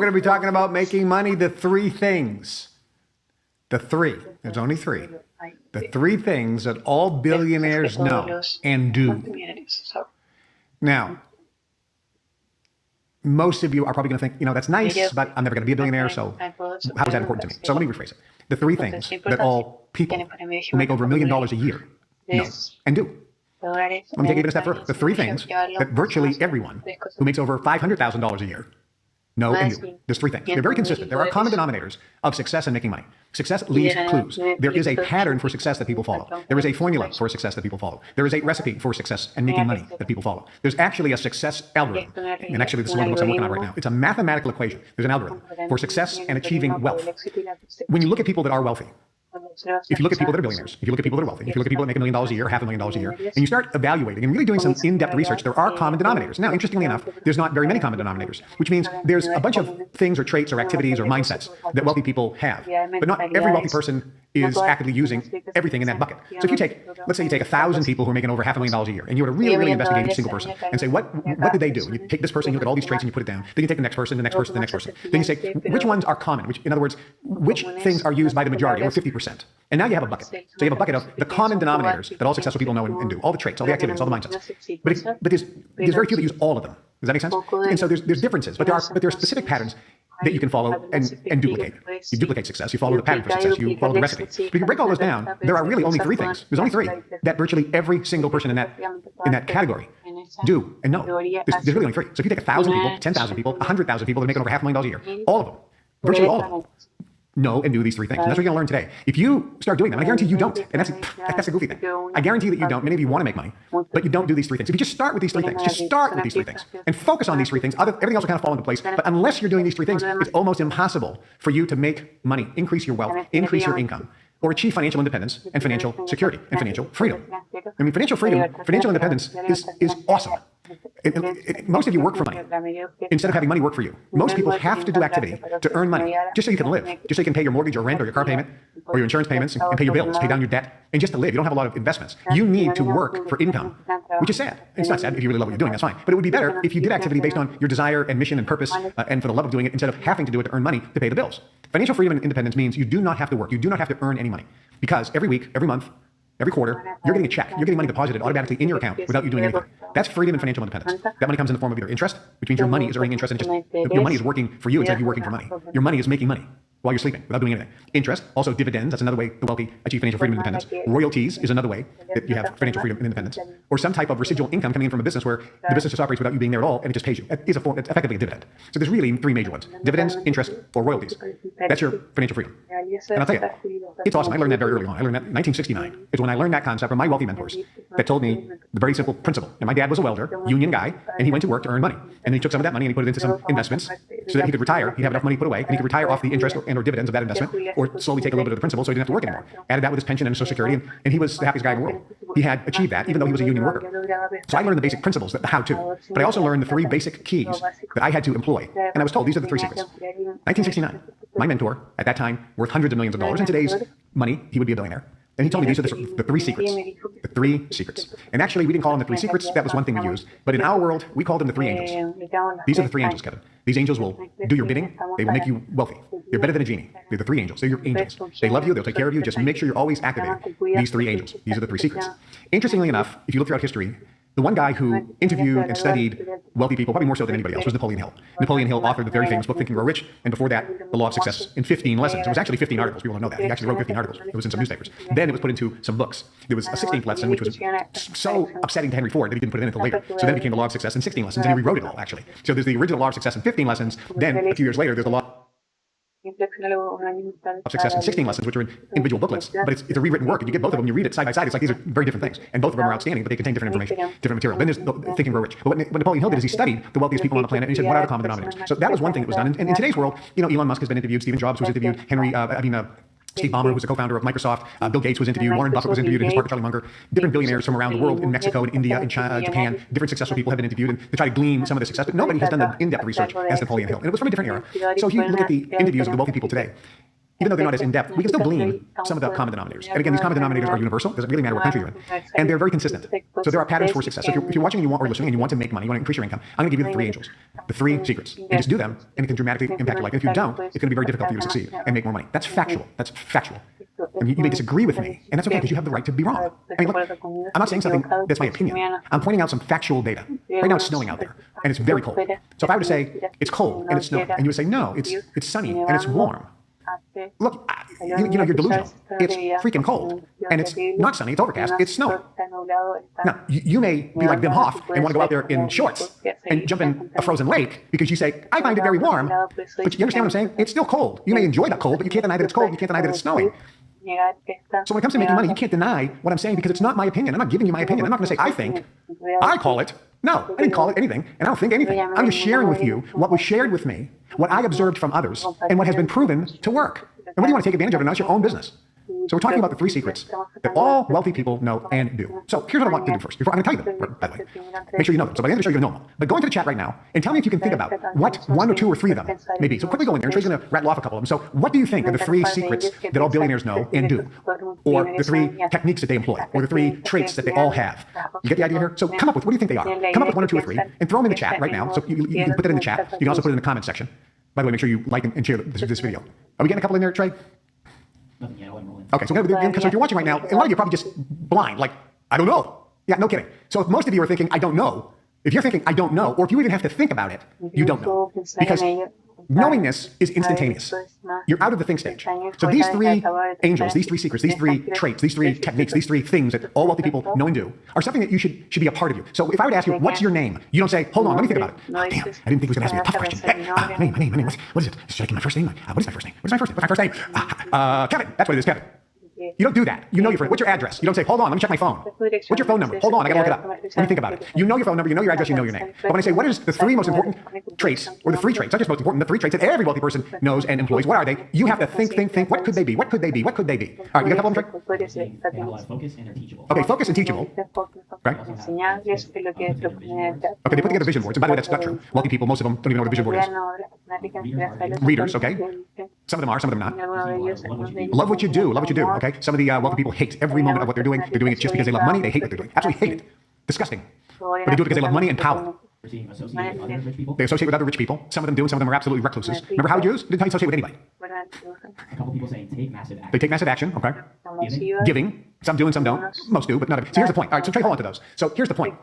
we're going to be talking about making money, the three things. The three. There's only three. The three things that all billionaires know and do. Now, most of you are probably going to think, that's nice, but I'm never going to be a billionaire, so how is that important to me? So let me rephrase it. The three things that all people who make over $1 million a year know and do. Let me take it even a step further. The three things that virtually everyone who makes over $500,000 a year know and do. There's three things. They're very consistent. There are common denominators of success and making money. Success leaves clues. There is a pattern for success that people follow. There is a formula for success that people follow. There is a recipe for success and making money that people follow. There's actually a success algorithm. And actually, this is one of the books I'm working on right now. It's a mathematical equation. There's an algorithm for success and achieving wealth. When you look at people that are wealthy, if you look at people that are billionaires, if you look at people that are wealthy, if you look at people that make $1 million a year, $500,000 a year, and you start evaluating and really doing some in-depth research, there are common denominators. Now, interestingly enough, there's not very many common denominators, which means there's a bunch of things or traits or activities or mindsets that wealthy people have. But not every wealthy person is actively using everything in that bucket. So if you take, let's say you take 1,000 people who are making over $500,000 a year, and you were to really, really investigate each single person and say, what did they do? And you take this person, you look at all these traits and you put it down. Then you take the next person, the next person, the next person. Then you say, which ones are common? Which, in other words, which things are used by the majority, or 50%? And now you have a bucket. So you have a bucket of the common denominators that all successful people know and do, all the traits, all the activities, all the mindsets. But there's very few that use all of them. Does that make sense? And so there's differences, but there are specific patterns that you can follow and duplicate. You duplicate success. You follow the pattern for success. You follow the recipe. But if you break all those down, there are really only three things. There's only three that virtually every single person in that category do and know. There's really only three. So if you take 1,000 people, 10,000 people, 100,000 people that are making over $500,000 a year, all of them, virtually all of them, know and do these three things. And that's what you're going to learn today. If you start doing them, and I guarantee you don't, and that's a goofy thing. I guarantee that you don't. Many of you want to make money, but you don't do these three things. If you just start with these three things, just start with these three things and focus on these three things, everything else will kind of fall into place. But unless you're doing these three things, it's almost impossible for you to make money, increase your wealth, increase your income, or achieve financial independence and financial security and financial freedom. I mean, financial freedom, financial independence is awesome. Most of you work for money instead of having money work for you. Most people have to do activity to earn money just so you can live, just so you can pay your mortgage or rent or your car payment or your insurance payments and pay your bills, pay down your debt, and just to live. You don't have a lot of investments. You need to work for income, which is sad. It's not sad if you really love what you're doing, that's fine. But it would be better if you did activity based on your desire and mission and purpose and for the love of doing it instead of having to do it to earn money to pay the bills. Financial freedom and independence means you do not have to work. You do not have to earn any money because every week, every month, every quarter, you're getting a check. You're getting money deposited automatically in your account without you doing anything. That's freedom and financial independence. That money comes in the form of either interest, which means your money is earning interest, and your money is working for you instead of you working for money. Your money is making money while you're sleeping without doing anything. Interest, also dividends, that's another way the wealthy achieve financial freedom and independence. Royalties is another way that you have financial freedom and independence. Or some type of residual income coming in from a business where the business just operates without you being there at all and it just pays you. It's effectively a dividend. So there's really three major ones: dividends, interest, or royalties. That's your financial freedom. And I'll tell you, it's awesome. I learned that very early on. I learned that in 1969 is when I learned that concept from my wealthy mentors that told me the very simple principle. And my dad was a welder, union guy, and he went to work to earn money. And he took some of that money and he put it into some investments so that he could retire. He'd have enough money put away and he could retire off the interest or dividends of that investment, or slowly take a little bit of the principal so he didn't have to work anymore. Added that with his pension and his Social Security, and he was the happiest guy in the world. He had achieved that even though he was a union worker. So I learned the basic principles, the how-to, but I also learned the three basic keys that I had to employ. And I was told these are the three secrets. 1969, my mentor at that time, worth hundreds of millions of dollars. In today's money, he would be a billionaire. And he told me these are the three secrets. The three secrets. And actually, we didn't call them the three secrets. That was one thing we used. But in our world, we called them the three angels. These are the three angels, Kevin. These angels will do your bidding. They will make you wealthy. They're better than a genie. They're the three angels. They're your angels. They love you. They'll take care of you. Just make sure you're always activating these three angels. These are the three secrets. Interestingly enough, if you look throughout history, the one guy who interviewed and studied wealthy people, probably more so than anybody else, was Napoleon Hill. Napoleon Hill authored the very famous book, Think and Grow Rich, and before that, The Law of Success in 15 lessons. It was actually 15 articles. People don't know that. He actually wrote 15 articles. It was in some newspapers. Then it was put into some books. There was a 16th lesson, which was so upsetting to Henry Ford that he didn't put it in until later. So then it became The Law of Success in 16 lessons, and he rewrote it all, actually. So there's the original Law of Success in 15 lessons. Then, a few years later, there's the Law of Success in 16 lessons, which are in individual booklets, but it's a rewritten work, and you get both of them, you read it side by side, it's like these are very different things, and both of them are outstanding, but they contain different information, different material. Then there's the Think and Grow Rich. But what Napoleon Hill did is he studied the wealthiest people on the planet, and he said, what are the common denominators? So that was one thing that was done. And in today's world, Elon Musk has been interviewed, Steve Jobs was interviewed, Steve Ballmer, who's the co-founder of Microsoft, Bill Gates was interviewed, Warren Buffett was interviewed, and his partner Charlie Munger. Different billionaires from around the world, in Mexico, in India, in China, Japan, different successful people have been interviewed, and they try to glean some of the success, but nobody has done the in-depth research as Napoleon Hill. And it was from a different era. So if you look at the interviews of the wealthy people today, even though they're not as in-depth, we can still glean some of the common denominators. And again, these common denominators are universal. It doesn't really matter what country you're in. And they're very consistent. So there are patterns for success. So if you're watching and you want, or listening and you want to make money, you want to increase your income, I'm going to give you the 3 angels, the 3 secrets. And just do them, and it can dramatically impact your life. And if you don't, it's going to be very difficult for you to succeed and make more money. That's factual. That's factual. And you may disagree with me, and that's okay, because you have the right to be wrong. I mean, look, I'm not saying something that's my opinion. I'm pointing out some factual data. Right now it's snowing out there, and it's very cold. So if I were to say it's cold and it's snowing, and you would say no, it's sunny and it's warm. Look, you know, you're delusional. It's freaking cold, and it's not sunny, it's overcast, it's snowing. Now, you may be like Wim Hof and want to go out there in shorts and jump in a frozen lake because you say, I find it very warm, but you understand what I'm saying? It's still cold. You may enjoy that cold, but you can't deny that it's cold, you can't deny that it's snowing. So when it comes to making money, you can't deny what I'm saying because it's not my opinion. I'm not giving you my opinion. I'm not going to say I think. I call it. No, I didn't call it anything, and I don't think anything. I'm just sharing with you what was shared with me, what I observed from others, and what has been proven to work. And whether you want to take advantage of it or not, it's your own business. So we're talking about the 3 secrets that all wealthy people know and do. So here's what I want to do first. Before I'm going to tell you them, by the way. Make sure you know them. So by the end of the show, you're going to know them. But go into the chat right now and tell me if you can think about what 1 or 2 or 3 of them may be. So quickly go in there, and Trey's going to rattle off a couple of them. So what do you think are the 3 secrets that all billionaires know and do? Or the 3 techniques that they employ? Or the 3 traits that they all have? You get the idea here? So come up with, what do you think they are? Come up with 1 or 2 or 3 and throw them in the chat right now. So you can put it in the chat. You can also put it in the comment section. By the way, make sure you like and share this video. Are we getting a couple in there, Trey? Okay, so if you're watching right now, a lot of you are probably just blind, like, I don't know. Yeah, no kidding. So if most of you are thinking, I don't know, if you're thinking, I don't know, or if you even have to think about it, you don't know. Because knowingness is instantaneous. You're out of the think stage. So these 3 angels, these 3 secrets, these 3 traits, these 3 techniques, these 3 things that all wealthy people know and do are something that you should be a part of you. So if I were to ask you, what's your name? You don't say, hold on, let me think about it. Oh, damn, I didn't think he was going to ask me a tough question. Hey, my name, what is it? Should I give my first name? What is my first name? What's my first name? Kevin. That's what it is, Kevin. You don't do that. You know your friend. What's your address? You don't say, hold on, let me check my phone. What's your phone number? Hold on, I got to look it up. Let me think about it. You know your phone number, you know your address, you know your name. But when I say, what is the 3 most important traits, or the 3 traits, not just most important, the 3 traits that every wealthy person knows and employs, what are they? You have to think. What could they be? What could they be? What could they be? All right, you got a couple of them, Trey? They have a lot of focus and they're teachable. Okay, focus and teachable. Right? Okay, they put together vision boards. And by the way, that's not true. Wealthy people, most of them don't even know what a vision board is. Readers, okay? Some of them are, some of them not. Love what you do, okay? Some of the wealthy people hate every moment of what they're doing. They're doing it just because they love money. They hate what they're doing. Absolutely hate it. Disgusting. But they do it because they love money and power. Associate with other rich people. They associate with other rich people. Some of them do, and some of them are absolutely recluses. Remember how Jews didn't associate with anybody. A couple people saying take massive action. They take massive action, okay? Giving. Some do and some don't. Most do, but not everybody. So here's the point. All right, so Trey, hold on to those. So here's the point.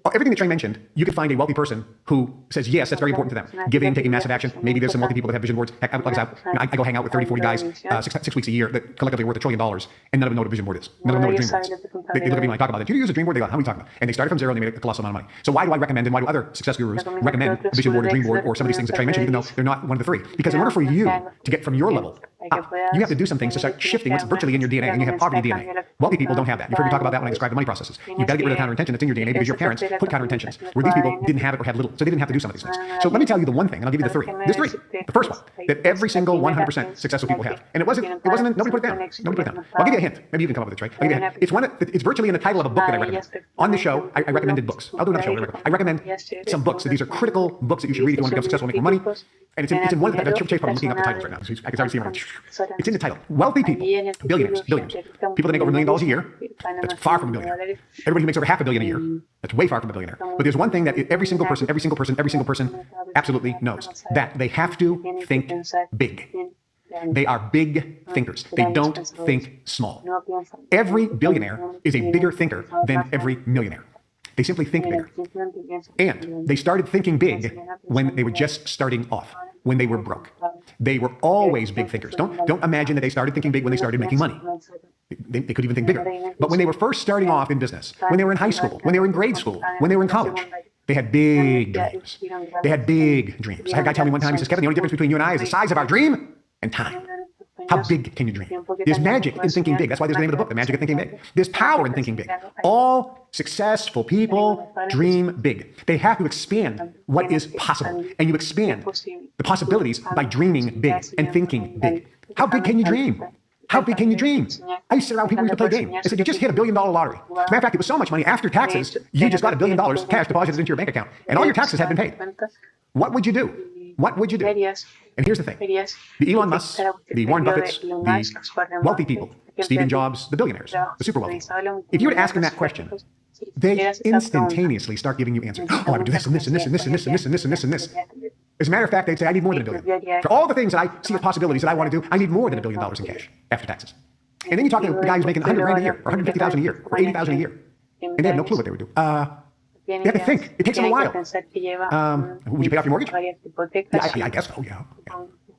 Everything that Trey mentioned, you could find a wealthy person who says, yes, that's very important to them. Giving, taking massive action. Maybe there's some wealthy people that have vision boards. Heck, I go hang out with 30, 40 guys 6 weeks a year that collectively are worth $1 trillion, and none of them know what a vision board is. None of them know what a dream board is. They look at me when I talk about it. Do you use a dream board? They go, how are we talking about? And they started from 0 and they made a colossal amount of money. So why do I recommend, and why do other success gurus recommend a vision board, a dream board, or some of these things that Trey mentioned, even though they're not one of the 3? Because in order for you to get from your level up, you have to do some things to start shifting what's virtually in your DNA, and you have poverty DNA. Wealthy people don't have that. You've heard me talk about that when I describe the money processes. You've got to get rid of the counterintention that's in your DNA because your parents put counterintentions, where these people didn't have it or had little, so they didn't have to do some of these things. So let me tell you the one thing, and I'll give you the 3. There's 3. The first one, that every single 100% successful people have. And it wasn't, nobody put it down. Nobody put it down. I'll give you a hint. Maybe you can come up with it, Trey. I'll give you a hint. It's virtually in the title of a book that I recommend. On the show, I recommended books. I'll do another show. I recommend some books. That these are critical books that you should read if you want to become successful and make more money. And it's in one of the titles. Trey's probably looking up the titles right now. I can already see them. It's in the title. Wealthy people, billionaires. People that make over $1 million a year. That's far from a billionaire. Everybody who makes over $500 million a year. That's way far from a billionaire. But there's one thing that every single person absolutely knows, that they have to think big. They are big thinkers. They don't think small. Every billionaire is a bigger thinker than every millionaire. They simply think bigger. And they started thinking big when they were just starting off, when they were broke. They were always big thinkers. Don't imagine that they started thinking big when they started making money. They could even think bigger. But when they were first starting off in business, when they were in high school, when they were in grade school, when they were in college, they had big dreams. They had big dreams. I had a guy tell me one time, he says, Kevin, the only difference between you and I is the size of our dream and time. How big can you dream? There's magic in thinking big. That's why there's the name of the book, The Magic of Thinking Big. There's power in thinking big. All successful people dream big. They have to expand what is possible. And you expand the possibilities by dreaming big and thinking big. How big can you dream? How big can you dream? I used to sit around people who used to play games. I said, you just hit $1 billion lottery. As a matter of fact, it was so much money after taxes, you just got $1 billion cash deposited into your bank account. And all your taxes have been paid. What would you do? What would you do? And here's the thing. The Elon Musks, the Warren Buffetts, the wealthy people, Stephen Jobs, the billionaires, the super wealthy. If you were to ask them that question, they instantaneously start giving you answers. Oh, I would do this and this and this and this and this and this and this and this and this. As a matter of fact, they'd say, I need more than $1 billion. For all the things that I see as possibilities that I want to do, I need more than $1 billion in cash after taxes. And then you talk to the guy who's making 100 grand a year, or 150,000 a year, or 80,000 a year, and they have no clue what they would do. They have to think. It takes them a while. Would you pay off your mortgage? Yeah, I guess so, yeah.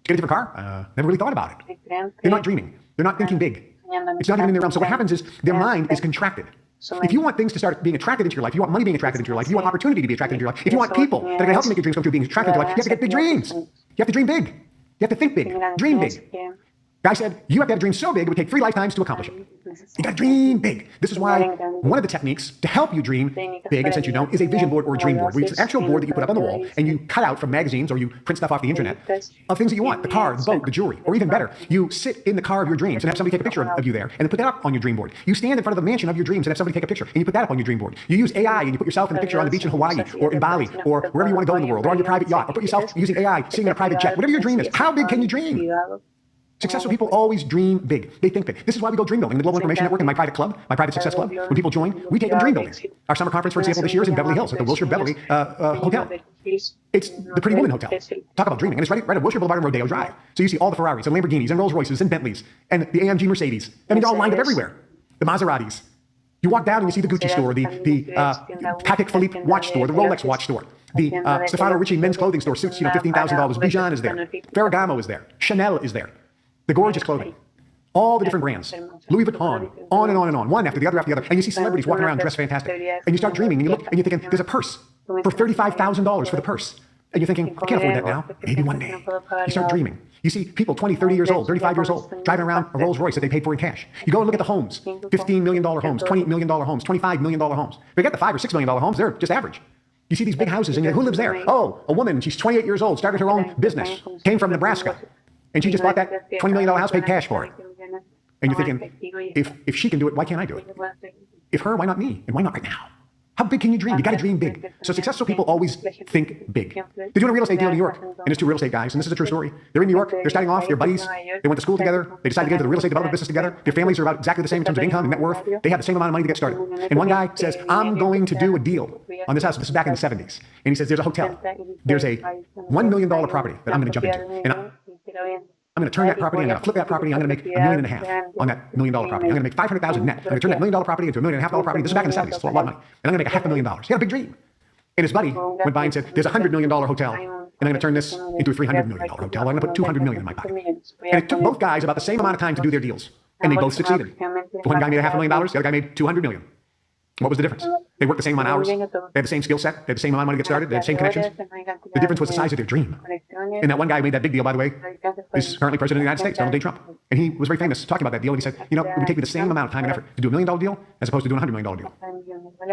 Get a different car? Never really thought about it. They're not dreaming. They're not thinking big. It's not even in their realm. So what happens is their mind is contracted. If you want things to start being attracted into your life, you want money being attracted into your life, you want opportunity to be attracted into your life, if you want people that are going to help you make your dreams come true being attracted into your life, you have to get big dreams. You have to dream big. You have to think big. Dream big. Guy said, you have to have a dream so big, it would take 3 lifetimes to accomplish it. You got to dream big. This is why one of the techniques to help you dream big, and since you don't, is a vision board or a dream board, where it's an actual board that you put up on the wall, and you cut out from magazines, or you print stuff off the internet, of things that you want, the car, the boat, the jewelry, or even better, you sit in the car of your dreams and have somebody take a picture of you there, and then put that up on your dream board. You stand in front of the mansion of your dreams and have somebody take a picture, and you put that up on your dream board. You use AI, and you put yourself in the picture on the beach in Hawaii, or in Bali, or wherever you want to go in the world, or on your private yacht, or put yourself using AI, sitting in a private jet, whatever your dream is. How big can you dream? Successful people always dream big. They think big. This is why we go dream building. The Global Information Network and my private club, my private success club, when people join, we take them dream building. Our summer conference, for example, this year is in Beverly Hills at the Wilshire Beverly Hotel. It's the Pretty Woman Hotel. Talk about dreaming. And it's right at Wilshire Boulevard and Rodeo Drive. So you see all the Ferraris and Lamborghinis and Rolls Royces and Bentleys and the AMG Mercedes. I mean, they're all lined up everywhere. The Maseratis. You walk down and you see the Gucci store, the Patek Philippe watch store, the Rolex watch store, the Stefano Ricci men's clothing store, suits, $15,000. Bijan is there. Ferragamo is there. Chanel is there. The gorgeous clothing, all the different brands, Louis Vuitton, on and on and on, one after the other after the other. And you see celebrities walking around dressed fantastic. And you start dreaming, and you look, and you're thinking, there's a purse for $35,000 for the purse. And you're thinking, I can't afford that now. Maybe one day. You start dreaming. You see people 20, 30 years old, 35 years old, driving around a Rolls Royce that they paid for in cash. You go and look at the homes, $15 million homes, $20 million homes, $25 million homes. Forget the $5 or $6 million homes, they're just average. You see these big houses, and you're like, who lives there? Oh, a woman, she's 28 years old, started her own business, came from Nebraska. And she just bought that $20 million house, paid cash for it. And you're thinking, if she can do it, why can't I do it? If her, why not me? And why not right now? How big can you dream? You got to dream big. So successful people always think big. They're doing a real estate deal in New York, and there's 2 real estate guys, and this is a true story. They're in New York, they're starting off, they're buddies, they went to school together, they decided to get into the real estate development business together. Their families are about exactly the same in terms of income and net worth. They have the same amount of money to get started. And one guy says, I'm going to do a deal on this house. This is back in the 70s. And he says, there's a hotel. There's a $1 million property that I'm going to jump into. And I'm going to turn that property, I'm going to flip that property, I'm going to make $1.5 million on that $1 million property. I'm going to make $500,000 net. I'm going to turn that $1 million property into $1.5 million property. This is back in the 70s, it's a lot of money. And I'm going to make $500,000. He had a big dream. And his buddy went by and said, there's a $100 million hotel, and I'm going to turn this into a $300 million hotel. I'm going to put $200 million in my pocket. And it took both guys about the same amount of time to do their deals. And they both succeeded. The one guy made $500,000, the other guy made $200 million. What was the difference? They worked the same amount of hours. They had the same skill set. They had the same amount of money to get started. They had the same connections. The difference was the size of their dream. And that one guy who made that big deal, by the way, is currently president of the United States, Donald J. Trump. And he was very famous talking about that deal. And he said, it would take me the same amount of time and effort to do $1 million deal as opposed to doing a $100 million deal.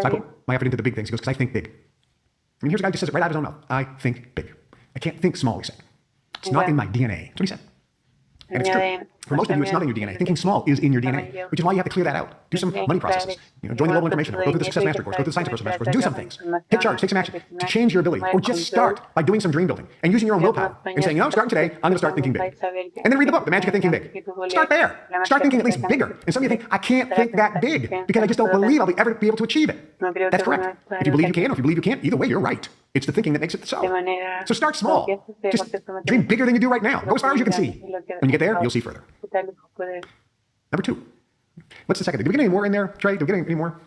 So I put my effort into the big things. He goes, because I think big. I mean, here's a guy who just says it right out of his own mouth. I think big. I can't think small, he said. It's not in my DNA. That's what he said. And it's true. For most of you, it's not in your DNA. Thinking small is in your DNA, which is why you have to clear that out. Do some money processes. Join the Global Information Network, go through the Success Mastery course, go through the Science of Personal Mastery course, do some things. Take charge, take some action to change your ability. Or just start by doing some dream building and using your own willpower and saying, starting today, I'm going to start thinking big. And then read the book, The Magic of Thinking Big. Start there. Start thinking at least bigger. And some of you think, I can't think that big because I just don't believe I'll ever be able to achieve it. That's correct. If you believe you can or if you believe you can't, either way, you're right. It's the thinking that makes it so. So start small. Just dream bigger than you do right now. Go as far as you can see. When you get there, you'll see further. Number 2. What's the second thing? Did we get any more in there, Trey? Did we get any more?